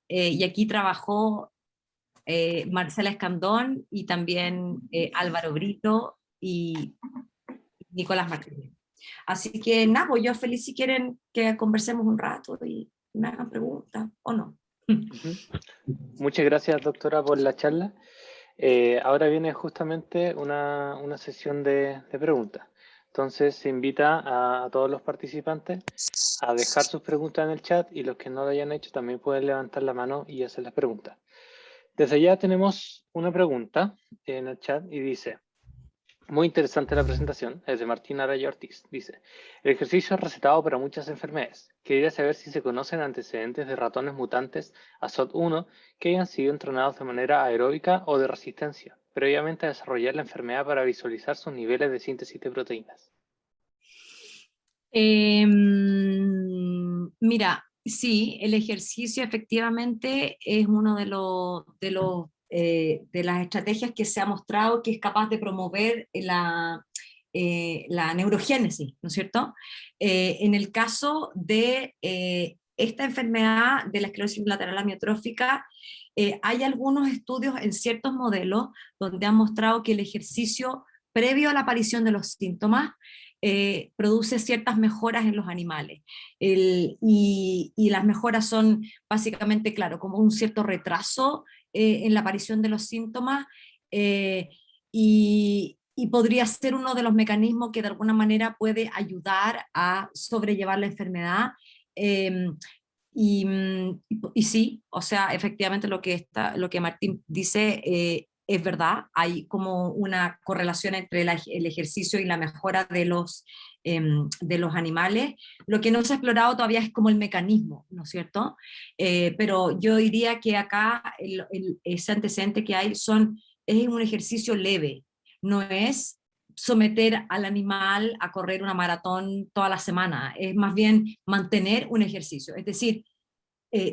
y aquí trabajó Marcela Escandón y también Álvaro Brito y Nicolás Martínez. Así que nada, pues yo feliz si quieren que conversemos un rato y me hagan preguntas o no. Muchas gracias, doctora, por la charla. Ahora viene justamente una sesión de preguntas. Entonces se invita a todos los participantes a dejar sus preguntas en el chat y los que no lo hayan hecho también pueden levantar la mano y hacer las preguntas. Desde allá tenemos una pregunta en el chat y dice, muy interesante la presentación, es de Martín Araya Ortiz. Dice, el ejercicio es recetado para muchas enfermedades. Quería saber si se conocen antecedentes de ratones mutantes ASOT1 que hayan sido entrenados de manera aeróbica o de resistencia, previamente a desarrollar la enfermedad para visualizar sus niveles de síntesis de proteínas. Mira, sí, el ejercicio efectivamente es uno de las estrategias que se ha mostrado que es capaz de promover la neurogénesis, ¿no es cierto? En el caso de esta enfermedad de la esclerosis lateral amiotrófica, hay algunos estudios en ciertos modelos donde han mostrado que el ejercicio previo a la aparición de los síntomas produce ciertas mejoras en los animales. Y las mejoras son básicamente, claro, como un cierto retraso en la aparición de los síntomas y podría ser uno de los mecanismos que de alguna manera puede ayudar a sobrellevar la enfermedad. Y sí, o sea, efectivamente lo que Martín dice es verdad, hay como una correlación entre el ejercicio y la mejora de los animales. Lo que no se ha explorado todavía es como el mecanismo, ¿no es cierto? Pero yo diría que acá ese antecedente que hay es un ejercicio leve, no es someter al animal a correr una maratón toda la semana, es más bien mantener un ejercicio, es decir,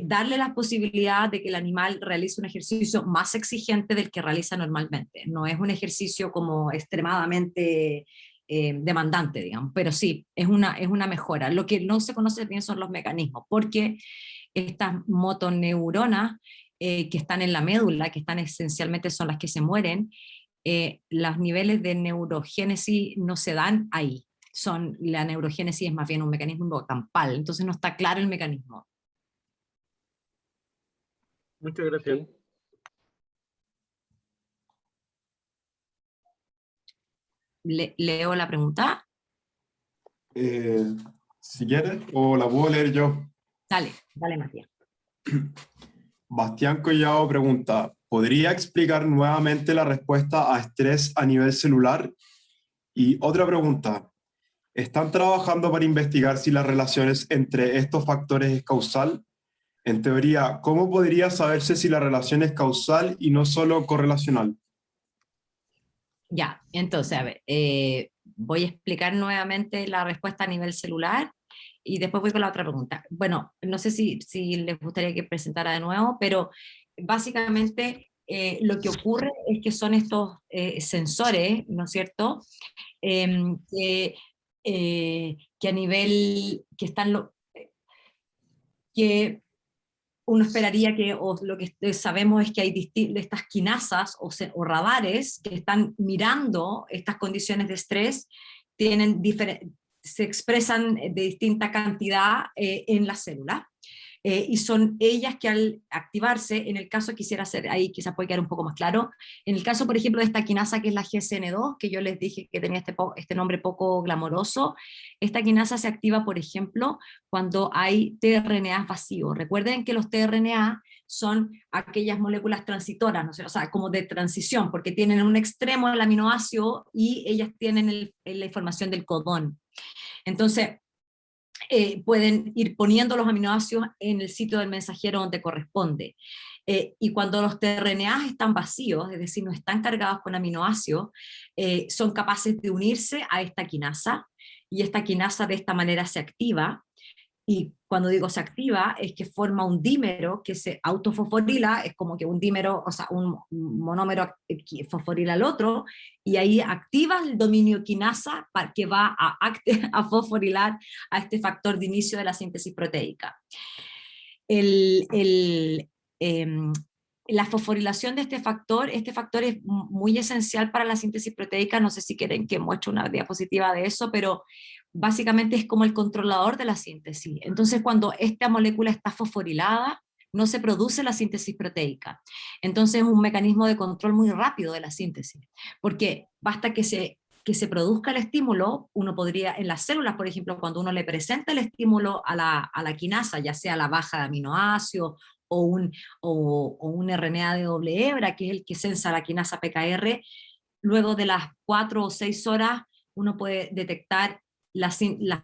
darle la posibilidad de que el animal realice un ejercicio más exigente del que realiza normalmente. No es un ejercicio como extremadamente demandante, digamos, pero sí, es una mejora. Lo que no se conoce bien son los mecanismos, porque estas motoneuronas que están en la médula, que están esencialmente son las que se mueren, los niveles de neurogénesis no se dan ahí. La neurogénesis es más bien un mecanismo hipocampal, entonces no está claro el mecanismo. Muchas gracias. Sí. ¿Leo la pregunta? Si quieres, o la puedo leer yo. Dale, Matías. Bastián Collado pregunta, ¿podría explicar nuevamente la respuesta a estrés a nivel celular? Y otra pregunta, ¿están trabajando para investigar si las relaciones entre estos factores es causal? En teoría, ¿cómo podría saberse si la relación es causal y no solo correlacional? Ya, entonces, a ver, voy a explicar nuevamente la respuesta a nivel celular y después voy con la otra pregunta. Bueno, no sé si les gustaría que presentara de nuevo, pero básicamente lo que ocurre es que son estos sensores, ¿no es cierto? Que, que a nivel, que están, que uno esperaría que, o lo que sabemos es que hay estas quinasas o radares que están mirando estas condiciones de estrés, tienen se expresan de distinta cantidad en la célula. Y son ellas que al activarse, en el caso quisiera hacer, ahí quizás puede quedar un poco más claro, en el caso por ejemplo de esta quinasa que es la GSN2, que yo les dije que tenía este nombre poco glamoroso, esta quinasa se activa por ejemplo cuando hay tRNA vacíos. Recuerden que los tRNA son aquellas moléculas transitoras, ¿no? O sea, como de transición, porque tienen un extremo el aminoácido y ellas tienen la información del codón. Entonces, pueden ir poniendo los aminoácidos en el sitio del mensajero donde corresponde. Y cuando los tRNA están vacíos, es decir, no están cargados con aminoácidos, son capaces de unirse a esta quinasa, y esta quinasa de esta manera se activa, y cuando digo se activa, es que forma un dímero que se autofosforila, es como que un dímero, o sea, un monómero fosforila al otro, y ahí activa el dominio quinasa que va a fosforilar a este factor de inicio de la síntesis proteica. La fosforilación de este factor es muy esencial para la síntesis proteica. No sé si quieren que muestre una diapositiva de eso, pero básicamente es como el controlador de la síntesis. Entonces, cuando esta molécula está fosforilada, no se produce la síntesis proteica. Entonces, es un mecanismo de control muy rápido de la síntesis, porque basta que se produzca el estímulo, uno podría, en las células, por ejemplo, cuando uno le presenta el estímulo a la quinasa, ya sea la baja de aminoácidos o un RNA de doble hebra, que es el que sensa la quinasa PKR, luego de las 4 o 6 horas uno puede detectar la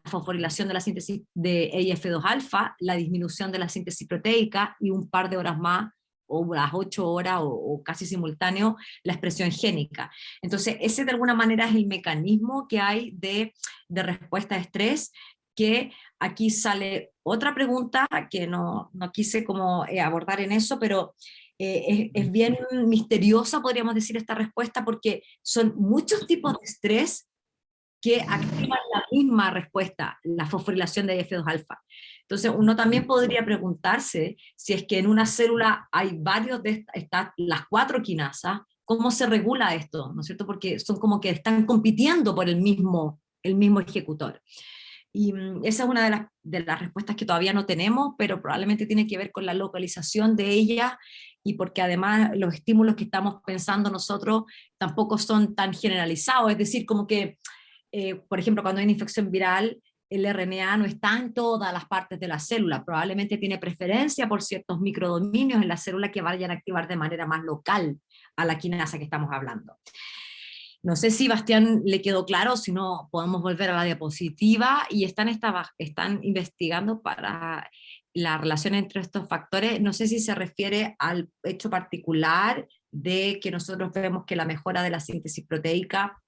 fosforilación de la síntesis de EIF2-alfa, la disminución de la síntesis proteica, y un par de horas más, o las 8 horas, o casi simultáneo, la expresión génica. Entonces, ese de alguna manera es el mecanismo que hay de respuesta a estrés, que aquí sale otra pregunta que no quise como abordar en eso, pero es bien misteriosa, podríamos decir, esta respuesta, porque son muchos tipos de estrés que activan la misma respuesta, la fosforilación de F2-alfa. Entonces, uno también podría preguntarse si es que en una célula hay varios de estas, las 4 quinasas, ¿cómo se regula esto? ¿No es cierto? Porque son como que están compitiendo por el mismo ejecutor. Y esa es una de las respuestas que todavía no tenemos, pero probablemente tiene que ver con la localización de ella, y porque además los estímulos que estamos pensando nosotros tampoco son tan generalizados, es decir, como que por ejemplo, cuando hay una infección viral, el RNA no está en todas las partes de la célula, probablemente tiene preferencia por ciertos microdominios en la célula que vayan a activar de manera más local a la quinasa que estamos hablando. No sé si Bastián le quedó claro, si no podemos volver a la diapositiva, y están investigando para la relación entre estos factores. No sé si se refiere al hecho particular de que nosotros vemos que la mejora de la síntesis proteica,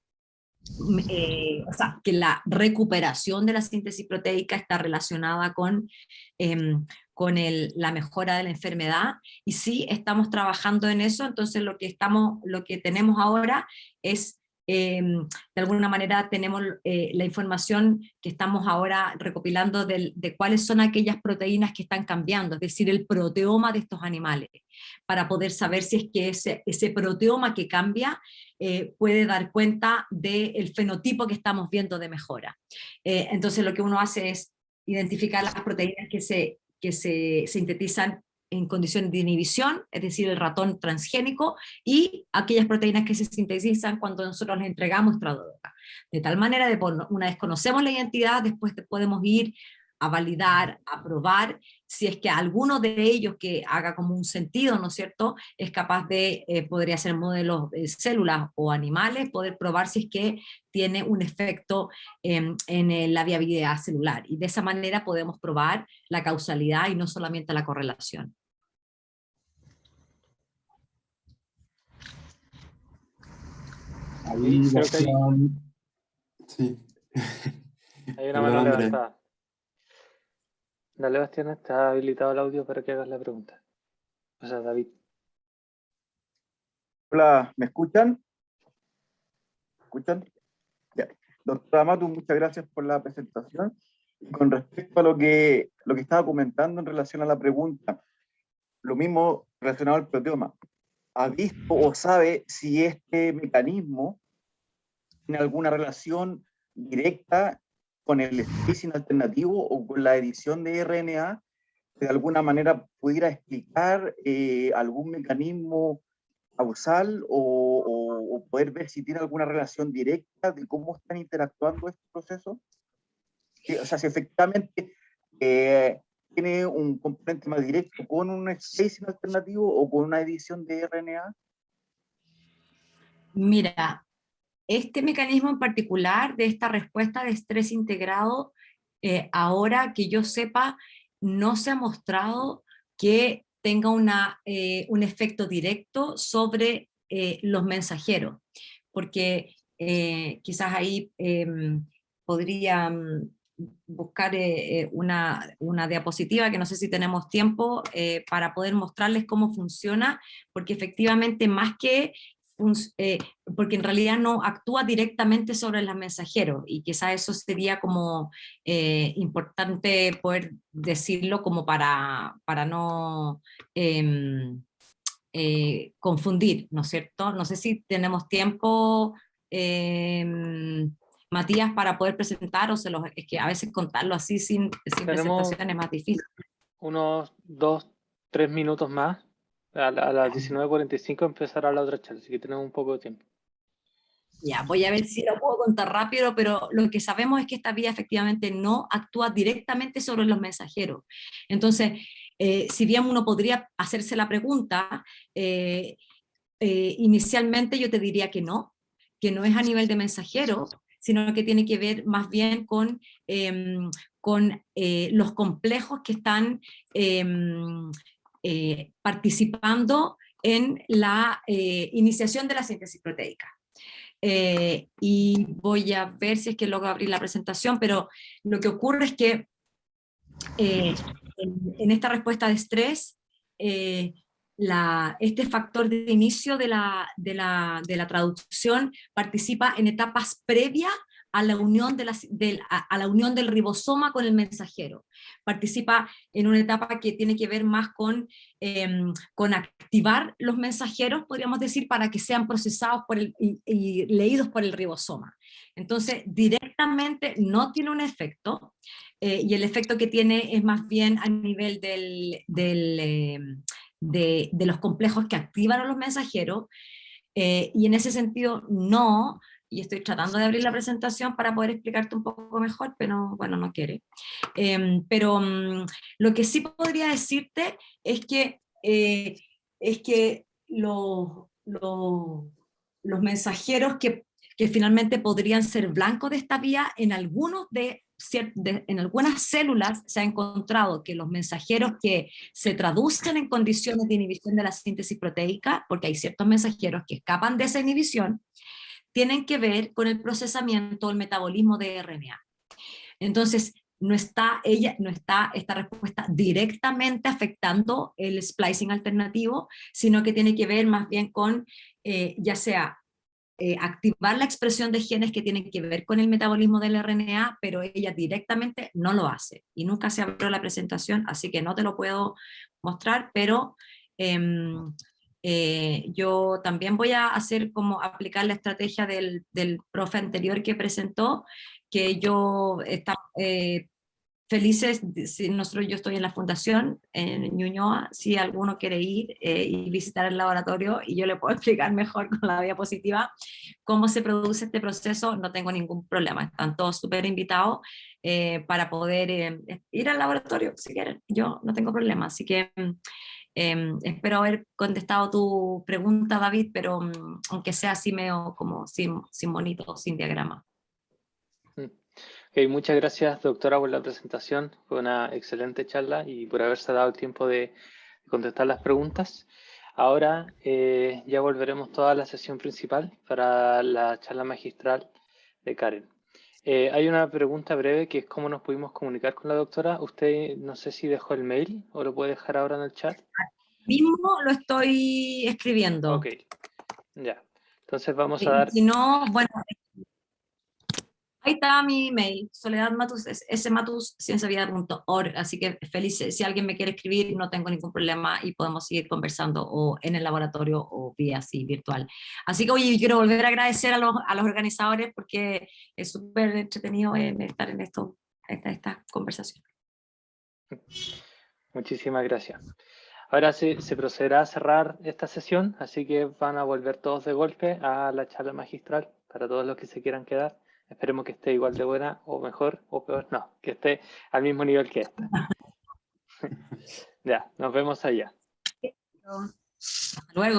o sea, que la recuperación de la síntesis proteica está relacionada con la mejora de la enfermedad, y sí estamos trabajando en eso. Entonces lo que tenemos ahora es, de alguna manera tenemos la información que estamos ahora recopilando de cuáles son aquellas proteínas que están cambiando, es decir, el proteoma de estos animales, para poder saber si es que ese proteoma que cambia puede dar cuenta del fenotipo que estamos viendo de mejora. Entonces lo que uno hace es identificar las proteínas que se sintetizan en condiciones de inhibición, es decir, el ratón transgénico, y aquellas proteínas que se sintetizan cuando nosotros les entregamos nuestra droga. De tal manera, una vez conocemos la identidad, después podemos ir a validar, a probar si es que alguno de ellos que haga como un sentido, ¿no es cierto?, es capaz de, podría ser modelos de células o animales, poder probar si es que tiene un efecto en la viabilidad celular. Y de esa manera podemos probar la causalidad y no solamente la correlación. Ahí, Creo que Bastián, sí. hay una Perdón, mano Andrés. levantada. Dale, Bastián, está habilitado el audio para que hagas la pregunta. O sea, David. Hola, ¿me escuchan? ¿Me escuchan? Ya. Doctora Matus, muchas gracias por la presentación. Y con respecto a lo que estaba comentando en relación a la pregunta, lo mismo relacionado al proteoma. ¿Ha visto o sabe si este mecanismo tiene alguna relación directa con el splicing alternativo o con la edición de RNA? ¿De alguna manera pudiera explicar algún mecanismo causal o poder ver si tiene alguna relación directa de cómo están interactuando estos procesos? O sea, si efectivamente tiene un componente más directo con un spacing alternativo o con una edición de RNA. Mira, este mecanismo en particular de esta respuesta de estrés integrado, ahora que yo sepa, no se ha mostrado que tenga un efecto directo sobre los mensajeros, porque quizás ahí podría buscar una diapositiva, que no sé si tenemos tiempo, para poder mostrarles cómo funciona, porque efectivamente más que porque en realidad no actúa directamente sobre los mensajeros, y quizás eso sería como importante poder decirlo como para no confundir, ¿no es cierto? No sé si tenemos tiempo, Matías, para poder presentar, o es que a veces contarlo así sin Tenemos presentación es más difícil. unos 2, 3 minutos más. A las 19:45 empezará la otra charla, así que tenemos un poco de tiempo. Ya, voy a ver si lo puedo contar rápido, pero lo que sabemos es que esta vía efectivamente no actúa directamente sobre los mensajeros. Entonces, si bien uno podría hacerse la pregunta, inicialmente yo te diría que no es a nivel de mensajero, sino que tiene que ver más bien con los complejos que están participando en la iniciación de la síntesis proteica. Y voy a ver si es que logro abrir la presentación, pero lo que ocurre es que en esta respuesta de estrés, este factor de inicio de la traducción participa en etapas previas a la unión, a la unión del ribosoma con el mensajero. Participa en una etapa que tiene que ver más con activar los mensajeros, podríamos decir, para que sean procesados y leídos por el ribosoma. Entonces, directamente no tiene un efecto, y el efecto que tiene es más bien a nivel de los complejos que activan a los mensajeros, y en ese sentido no, y estoy tratando de abrir la presentación para poder explicarte un poco mejor, pero bueno, no quiere. Pero lo que sí podría decirte es que los mensajeros que finalmente podrían ser blancos de esta vía, en algunas células se ha encontrado que los mensajeros que se traducen en condiciones de inhibición de la síntesis proteica, porque hay ciertos mensajeros que escapan de esa inhibición, tienen que ver con el procesamiento, el metabolismo de RNA. Entonces, no está esta respuesta directamente afectando el splicing alternativo, sino que tiene que ver más bien con, ya sea activar la expresión de genes que tienen que ver con el metabolismo del RNA, pero ella directamente no lo hace. Y nunca se abrió la presentación, así que no te lo puedo mostrar, pero yo también voy a hacer como aplicar la estrategia del profe anterior que presentó, que yo estaba felices, si yo estoy en la fundación en Ñuñoa, si alguno quiere ir y visitar el laboratorio, y yo le puedo explicar mejor con la diapositiva cómo se produce este proceso, no tengo ningún problema, están todos súper invitados para poder ir al laboratorio si quieren, yo no tengo problema, así que espero haber contestado tu pregunta, David, pero aunque sea así medio como sin monito, sin diagrama. Okay, muchas gracias, doctora, por la presentación. Fue una excelente charla y por haberse dado el tiempo de contestar las preguntas. Ahora ya volveremos toda la sesión principal para la charla magistral de Karen. Hay una pregunta breve que es cómo nos pudimos comunicar con la doctora. Usted no sé si dejó el mail o lo puede dejar ahora en el chat. Mismo lo estoy escribiendo. Ok, ya. Entonces vamos a dar... Si no, bueno, ahí está mi email, soledadmatus, smatus@cienciavida.org, así que feliz, si alguien me quiere escribir, no tengo ningún problema y podemos seguir conversando o en el laboratorio o vía así virtual. Así que oye, quiero volver a agradecer a los organizadores porque es súper entretenido estar en esta conversación. Muchísimas gracias. Ahora se procederá a cerrar esta sesión, así que van a volver todos de golpe a la charla magistral para todos los que se quieran quedar. Esperemos que esté igual de buena o mejor o peor. No, que esté al mismo nivel que esta. Ya, nos vemos allá. Hasta luego.